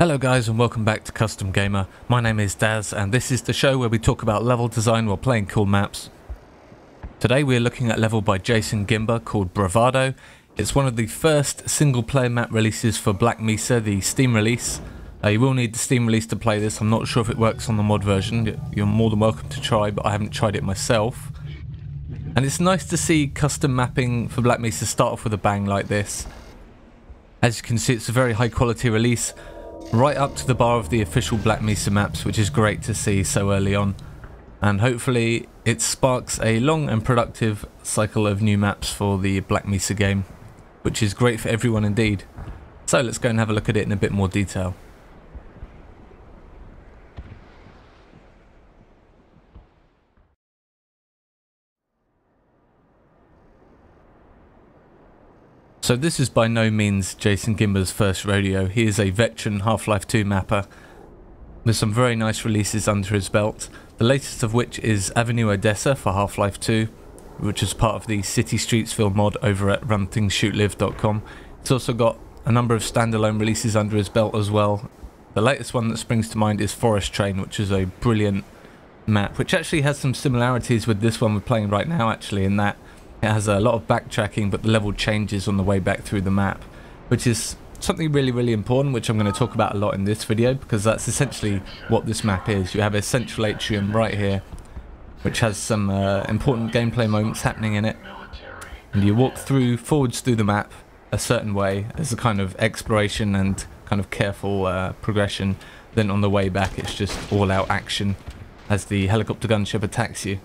Hello guys and welcome back to Custom Gamer. My name is Daz and this is the show where we talk about level design while playing cool maps. Today we're looking at a level by Jason Gimba called Bravado. It's one of the first single player map releases for Black Mesa, the Steam release. You will need the Steam release to play this. I'm not sure if it works on the mod version. You're more than welcome to try, but I haven't tried it myself. And it's nice to see custom mapping for Black Mesa start off with a bang like this. As you can see, it's a very high quality release, right up to the bar of the official Black Mesa maps, which is great to see so early on. And hopefully it sparks a long and productive cycle of new maps for the Black Mesa game, which is great for everyone indeed. So let's go and have a look at it in a bit more detail. So this is by no means Jason Gimba's first rodeo. He is a veteran Half-Life 2 mapper with some very nice releases under his belt. The latest of which is Avenue Odessa for Half-Life 2, which is part of the City Streetsville mod over at runthingsshootlive.com. He's also got a number of standalone releases under his belt as well. The latest one that springs to mind is Forest Train, which is a brilliant map, which actually has some similarities with this one we're playing right now, actually, in that it has a lot of backtracking, but the level changes on the way back through the map, which is something really important, which I'm going to talk about a lot in this video, because that's essentially what this map is. You have a central atrium right here, which has some important gameplay moments happening in it, and you walk forwards through the map a certain way as a kind of exploration and kind of careful progression. Then on the way back it's just all-out action as the helicopter gunship attacks you.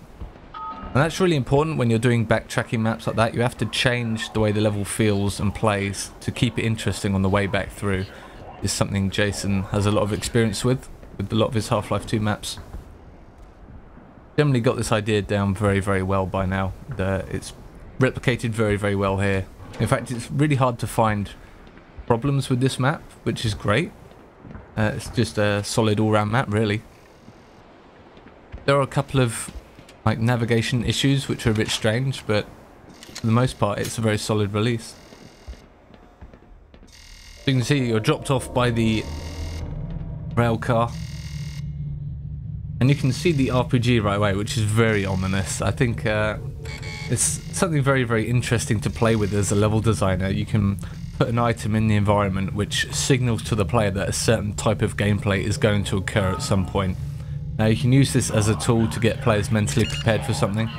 And that's really important when you're doing backtracking maps like that. You have to change the way the level feels and plays to keep it interesting on the way back through. It's something Jason has a lot of experience with a lot of his Half-Life 2 maps. Generally got this idea down very well by now. It's replicated very well here. In fact, it's really hard to find problems with this map, which is great. It's just a solid all-round map, really. There are a couple of navigation issues which are a bit strange, but for the most part it's a very solid release. So you can see you're dropped off by the rail car and you can see the RPG right away, which is very ominous. I think it's something very interesting to play with as a level designer. You can put an item in the environment which signals to the player that a certain type of gameplay is going to occur at some point. Now you can use this as a tool to get players mentally prepared for something.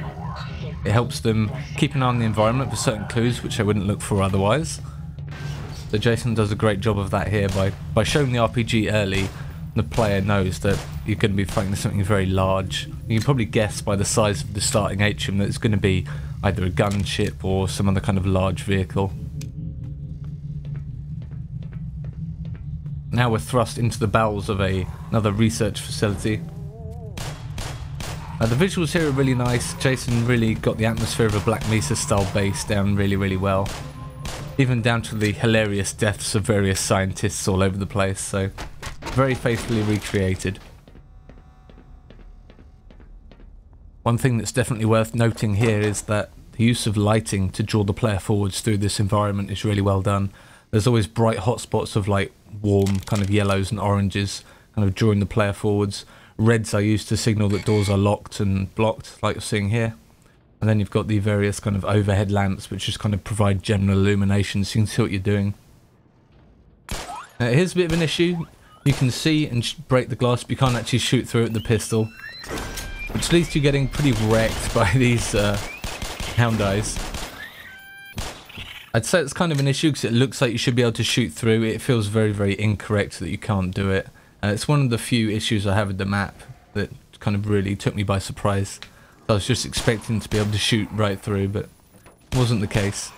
It helps them keep an eye on the environment for certain clues which they wouldn't look for otherwise. So Jason does a great job of that here by showing the RPG early. The player knows that you're going to be fighting something very large. You can probably guess by the size of the starting atrium that it's going to be either a gunship or some other kind of large vehicle. Now we're thrust into the bowels of another research facility. The visuals here are really nice. Jason really got the atmosphere of a Black Mesa style base down really well. Even down to the hilarious deaths of various scientists all over the place, so very faithfully recreated. One thing that's definitely worth noting here is that the use of lighting to draw the player forwards through this environment is really well done. There's always bright hotspots of warm kind of yellows and oranges kind of drawing the player forwards. Reds are used to signal that doors are locked and blocked, like you're seeing here. And then you've got the various kind of overhead lamps which just kind of provide general illumination so you can see what you're doing. Here's a bit of an issue. You can see and break the glass, but you can't actually shoot through it with the pistol, which leads to you getting pretty wrecked by these hound eyes. I'd say it's kind of an issue because it looks like you should be able to shoot through. It feels very incorrect that you can't do it. It's one of the few issues I have with the map that kind of really took me by surprise. I was just expecting to be able to shoot right through, but it wasn't the case.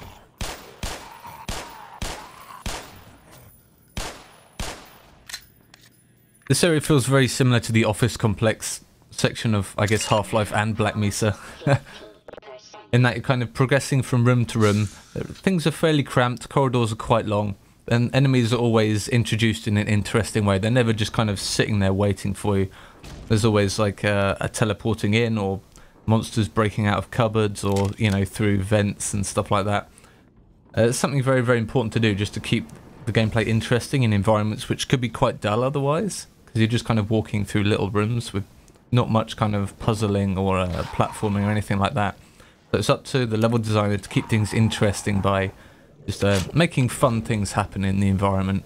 This area feels very similar to the office complex section of, I guess, Half-Life and Black Mesa. In that you're kind of progressing from room to room. Things are fairly cramped, corridors are quite long, and enemies are always introduced in an interesting way. They're never just kind of sitting there waiting for you. There's always a teleporting in, or monsters breaking out of cupboards, or through vents and stuff like that. It's something very important to do, just to keep the gameplay interesting in environments which could be quite dull otherwise, because you're just kind of walking through little rooms with not much kind of puzzling or platforming or anything like that. So it's up to the level designer to keep things interesting by just making fun things happen in the environment.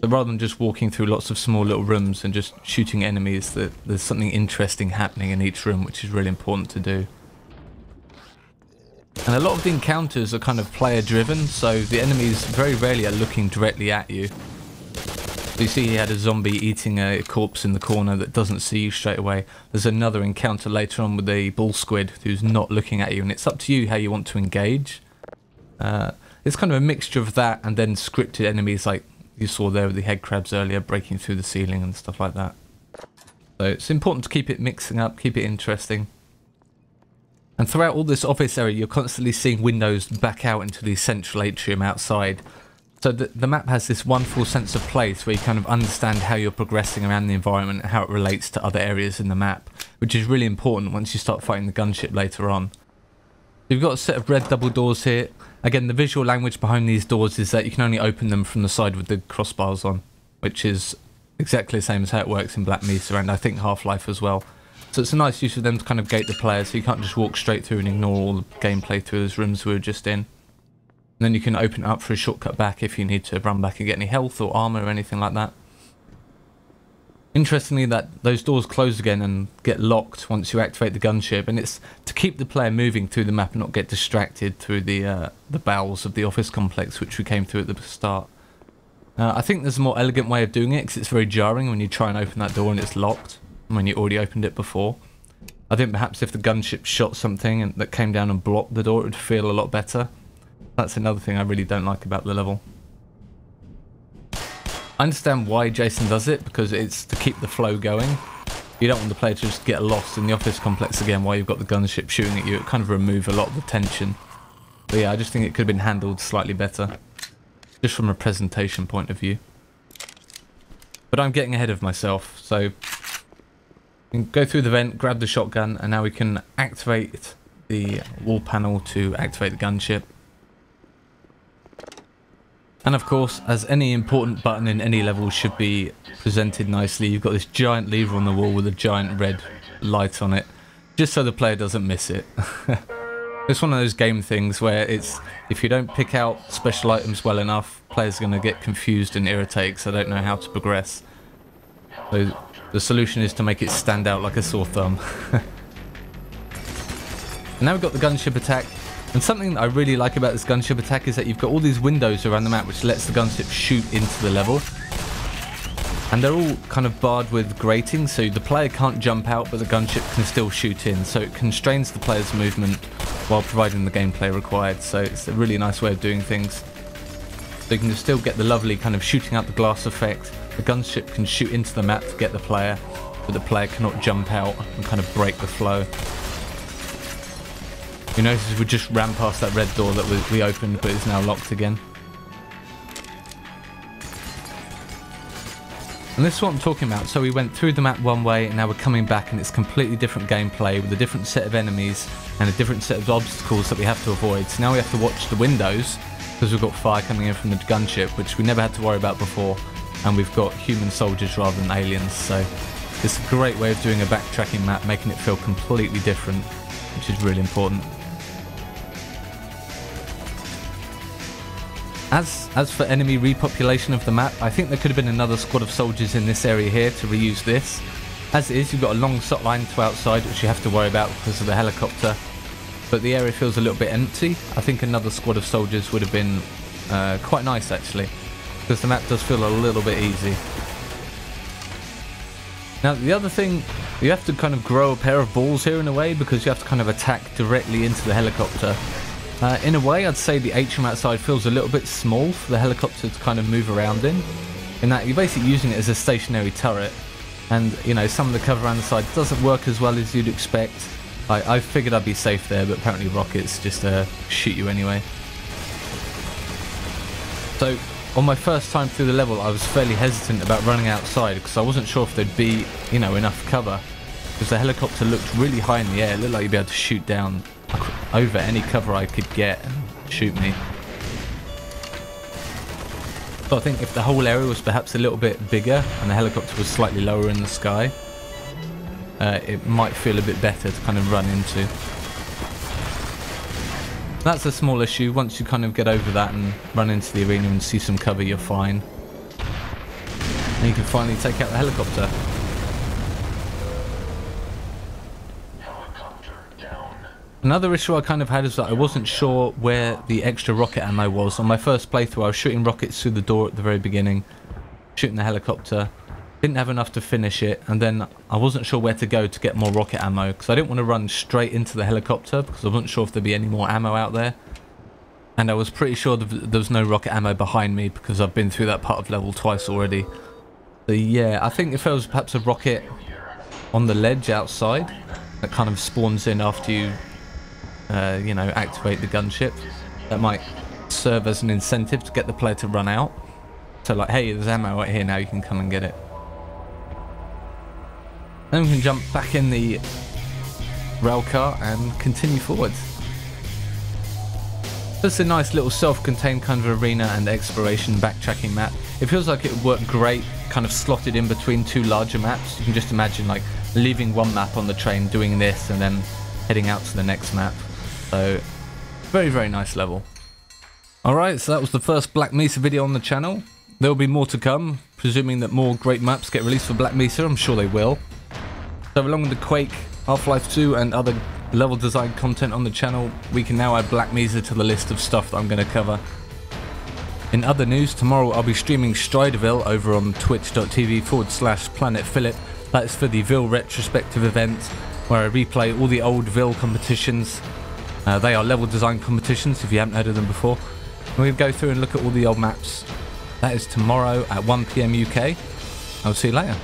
So rather than just walking through lots of small little rooms and just shooting enemies, there's something interesting happening in each room, which is really important to do. And a lot of the encounters are kind of player driven, so the enemies very rarely are looking directly at you. So you see he had a zombie eating a corpse in the corner that doesn't see you straight away. There's another encounter later on with a bull squid who's not looking at you, and it's up to you how you want to engage. It's kind of a mixture of that and then scripted enemies like you saw there with the head crabs earlier, breaking through the ceiling and stuff like that. So it's important to keep it mixing up, keep it interesting. And throughout all this office area, you're constantly seeing windows back out into the central atrium outside. So the map has this wonderful sense of place where you kind of understand how you're progressing around the environment and how it relates to other areas in the map, which is really important once you start fighting the gunship later on. You've got a set of red double doors here. Again, the visual language behind these doors is that you can only open them from the side with the crossbars on, which is exactly the same as how it works in Black Mesa and I think Half-Life as well. So it's a nice use of them to kind of gate the player, so you can't just walk straight through and ignore all the gameplay through those rooms we were just in. And then you can open it up for a shortcut back if you need to run back and get any health or armor or anything like that. Interestingly, that those doors close again and get locked once you activate the gunship, and it's to keep the player moving through the map and not get distracted through the bowels of the office complex which we came through at the start. I think there's a more elegant way of doing it because it's very jarring when you try and open that door and it's locked when you already opened it before. I think perhaps if the gunship shot something and that came down and blocked the door, it would feel a lot better. That's another thing I really don't like about the level. I understand why Jason does it, because it's to keep the flow going. You don't want the player to just get lost in the office complex again while you've got the gunship shooting at you. It kind of removes a lot of the tension. But yeah, I just think it could have been handled slightly better, just from a presentation point of view. But I'm getting ahead of myself, so we can go through the vent, grab the shotgun, and now we can activate the wall panel to activate the gunship. And of course, as any important button in any level should be presented nicely, you've got this giant lever on the wall with a giant red light on it, just so the player doesn't miss it. It's one of those game things where it's, if you don't pick out special items well enough, players are going to get confused and irritated because they don't know how to progress. So the solution is to make it stand out like a sore thumb. And now we've got the gunship attack. And something that I really like about this gunship attack is that you've got all these windows around the map which lets the gunship shoot into the level. And they're all kind of barred with gratings, so the player can't jump out but the gunship can still shoot in. So it constrains the player's movement while providing the gameplay required. So it's a really nice way of doing things. So you can still get the lovely kind of shooting out the glass effect. The gunship can shoot into the map to get the player, but the player cannot jump out and kind of break the flow. You notice we just ran past that red door that we opened, but it's now locked again. And this is what I'm talking about. So we went through the map one way, and now we're coming back, and it's completely different gameplay with a different set of enemies and a different set of obstacles that we have to avoid. So now we have to watch the windows, because we've got fire coming in from the gunship, which we never had to worry about before, and we've got human soldiers rather than aliens. So it's a great way of doing a backtracking map, making it feel completely different, which is really important. As for enemy repopulation of the map, I think there could have been another squad of soldiers in this area here to reuse this. As it is, you've got a long shot line to outside which you have to worry about because of the helicopter, but the area feels a little bit empty. I think another squad of soldiers would have been quite nice actually, because the map does feel a little bit easy. Now the other thing, you have to kind of grow a pair of balls here in a way, because you have to kind of attack directly into the helicopter. In a way, I'd say the atrium outside feels a little bit small for the helicopter to kind of move around in that you're basically using it as a stationary turret, and you know, some of the cover around the side doesn't work as well as you'd expect. I figured I'd be safe there, but apparently rockets just shoot you anyway. So on my first time through the level, I was fairly hesitant about running outside because I wasn't sure if there'd be, you know, enough cover, because the helicopter looked really high in the air. It looked like you'd be able to shoot down over any cover I could get and shoot me. So I think if the whole area was perhaps a little bit bigger and the helicopter was slightly lower in the sky, it might feel a bit better to kind of run into. That's a small issue. Once you kind of get over that and run into the arena and see some cover, you're fine. And you can finally take out the helicopter. Another issue I kind of had is that I wasn't sure where the extra rocket ammo was. On my first playthrough, I was shooting rockets through the door at the very beginning, shooting the helicopter. Didn't have enough to finish it, and then I wasn't sure where to go to get more rocket ammo because I didn't want to run straight into the helicopter because I wasn't sure if there'd be any more ammo out there. And I was pretty sure there was no rocket ammo behind me because I've been through that part of level twice already. So yeah, I think if there was perhaps a rocket on the ledge outside that kind of spawns in after you, you know, activate the gunship, that might serve as an incentive to get the player to run out. So like, hey, there's ammo right here now, you can come and get it. Then we can jump back in the rail car and continue forwards. It's a nice little self-contained kind of arena and exploration backtracking map. It feels like it would work great kind of slotted in between two larger maps. You can just imagine like leaving one map on the train, doing this, and then heading out to the next map. So very, very nice level. Alright, so that was the first Black Mesa video on the channel. There will be more to come, presuming that more great maps get released for Black Mesa. I'm sure they will. So along with the Quake, Half-Life 2 and other level design content on the channel, we can now add Black Mesa to the list of stuff that I'm going to cover. In other news, tomorrow I'll be streaming Striderville over on twitch.tv/PlanetPhilip. That is for the Ville retrospective event, where I replay all the old Ville competitions. They are level design competitions if you haven't heard of them before. And we'll go through and look at all the old maps. That is tomorrow at 1 PM UK. I'll see you later.